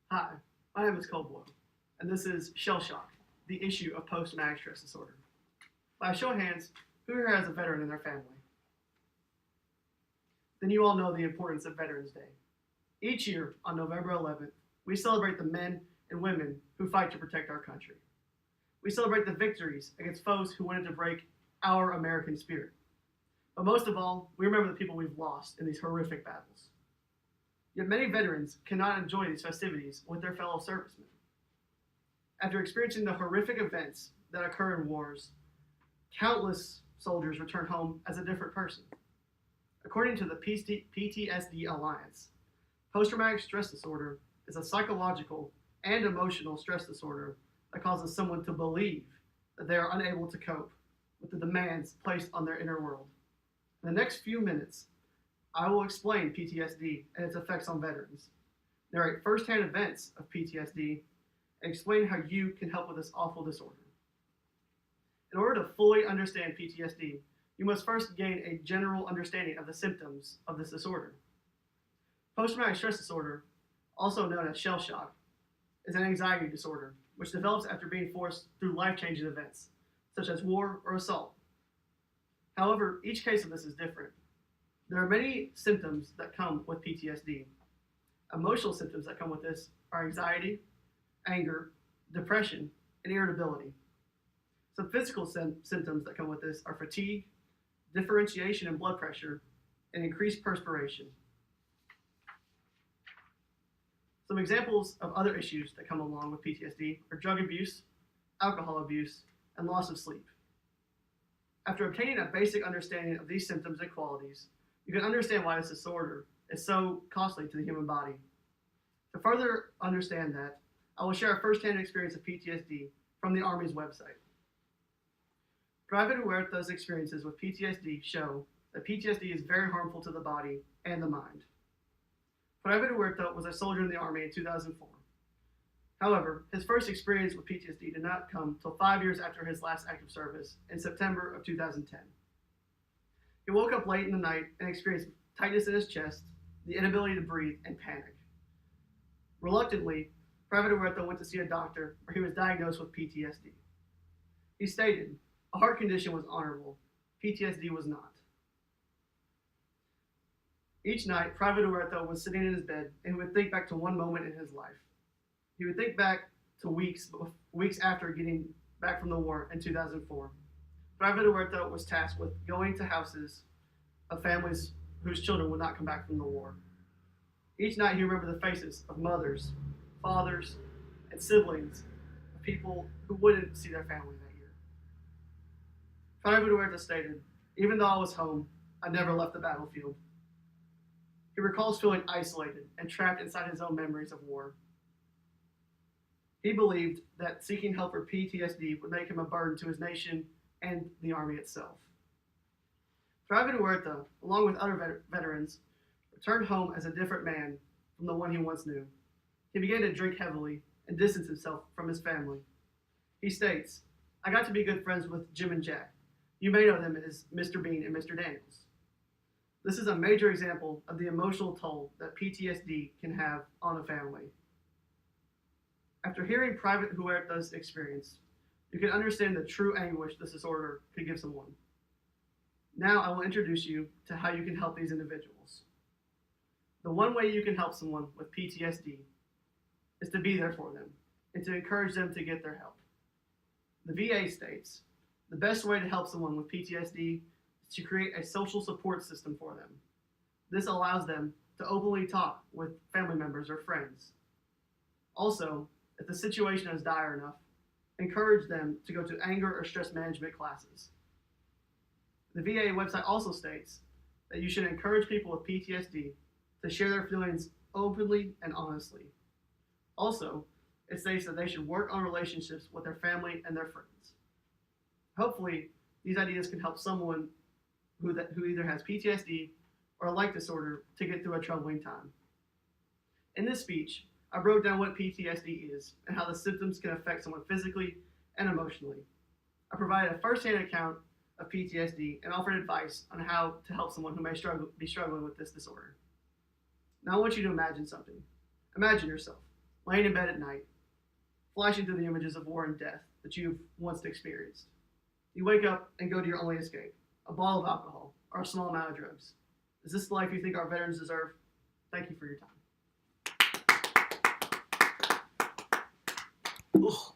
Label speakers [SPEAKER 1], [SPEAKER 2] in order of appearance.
[SPEAKER 1] Hi, my name is Cole Boyle, and this is Shell Shock, the issue of post-traumatic stress disorder. By a show of hands, who here has a veteran in their family? Then you all know the importance of Veterans Day. Each year, on November 11th, we celebrate the men and women who fight to protect our country. We celebrate the victories against foes who wanted to break our American spirit. But most of all, we remember the people we've lost in these horrific battles. Yet many veterans cannot enjoy these festivities with their fellow servicemen. After experiencing the horrific events that occur in wars, countless soldiers return home as a different person. According to the PTSD Alliance, post-traumatic stress disorder is a psychological and emotional stress disorder that causes someone to believe that they are unable to cope with the demands placed on their inner world. In the next few minutes, I will explain PTSD and its effects on veterans, narrate firsthand events of PTSD, and explain how you can help with this awful disorder. In order to fully understand PTSD, you must first gain a general understanding of the symptoms of this disorder. Post-traumatic stress disorder, also known as shell shock, is an anxiety disorder which develops after being forced through life-changing events, such as war or assault. However, each case of this is different. There are many symptoms that come with PTSD. Emotional symptoms that come with this are anxiety, anger, depression, and irritability. Some physical symptoms that come with this are fatigue, differentiation in blood pressure, and increased perspiration. Some examples of other issues that come along with PTSD are drug abuse, alcohol abuse, and loss of sleep. After obtaining a basic understanding of these symptoms and qualities, you can understand why this disorder is so costly to the human body. To further understand that, I will share a first-hand experience of PTSD from the Army's website. Private Huerta's experiences with PTSD show that PTSD is very harmful to the body and the mind. Private Huerta was a soldier in the Army in 2004. However, his first experience with PTSD did not come until 5 years after his last active service in September of 2010. He woke up late in the night and experienced tightness in his chest, the inability to breathe, and panic. Reluctantly, Private Huerta went to see a doctor where he was diagnosed with PTSD. He stated, a heart condition was honorable, PTSD was not. Each night, Private Huerta was sitting in his bed and he would think back to one moment in his life. He would think back to weeks after getting back from the war in 2004. Private Huerta was tasked with going to houses of families whose children would not come back from the war. Each night he remembered the faces of mothers, fathers, and siblings of people who wouldn't see their family that year. Private Huerta stated, even though I was home, I never left the battlefield. He recalls feeling isolated and trapped inside his own memories of war. He believed that seeking help for PTSD would make him a burden to his nation and the Army itself. Private Huerta, along with other veterans, returned home as a different man from the one he once knew. He began to drink heavily and distance himself from his family. He states, I got to be good friends with Jim and Jack. You may know them as Mr. Bean and Mr. Daniels. This is a major example of the emotional toll that PTSD can have on a family. After hearing Private Huerta's experience, you can understand the true anguish this disorder could give someone. Now I will introduce you to how you can help these individuals. The one way you can help someone with PTSD is to be there for them and to encourage them to get their help. The VA states, the best way to help someone with PTSD is to create a social support system for them. This allows them to openly talk with family members or friends. Also, if the situation is dire enough, encourage them to go to anger or stress management classes. The VA website also states that you should encourage people with PTSD to share their feelings openly and honestly. Also, it states that they should work on relationships with their family and their friends. Hopefully, these ideas can help someone who either has PTSD or a like disorder to get through a troubling time. In this speech, I broke down what PTSD is and how the symptoms can affect someone physically and emotionally. I provided a first-hand account of PTSD and offered advice on how to help someone who may be struggling with this disorder. Now I want you to imagine something. Imagine yourself laying in bed at night, flashing through the images of war and death that you've once experienced. You wake up and go to your only escape, a bottle of alcohol or a small amount of drugs. Is this the life you think our veterans deserve? Thank you for your time.
[SPEAKER 2] Ugh.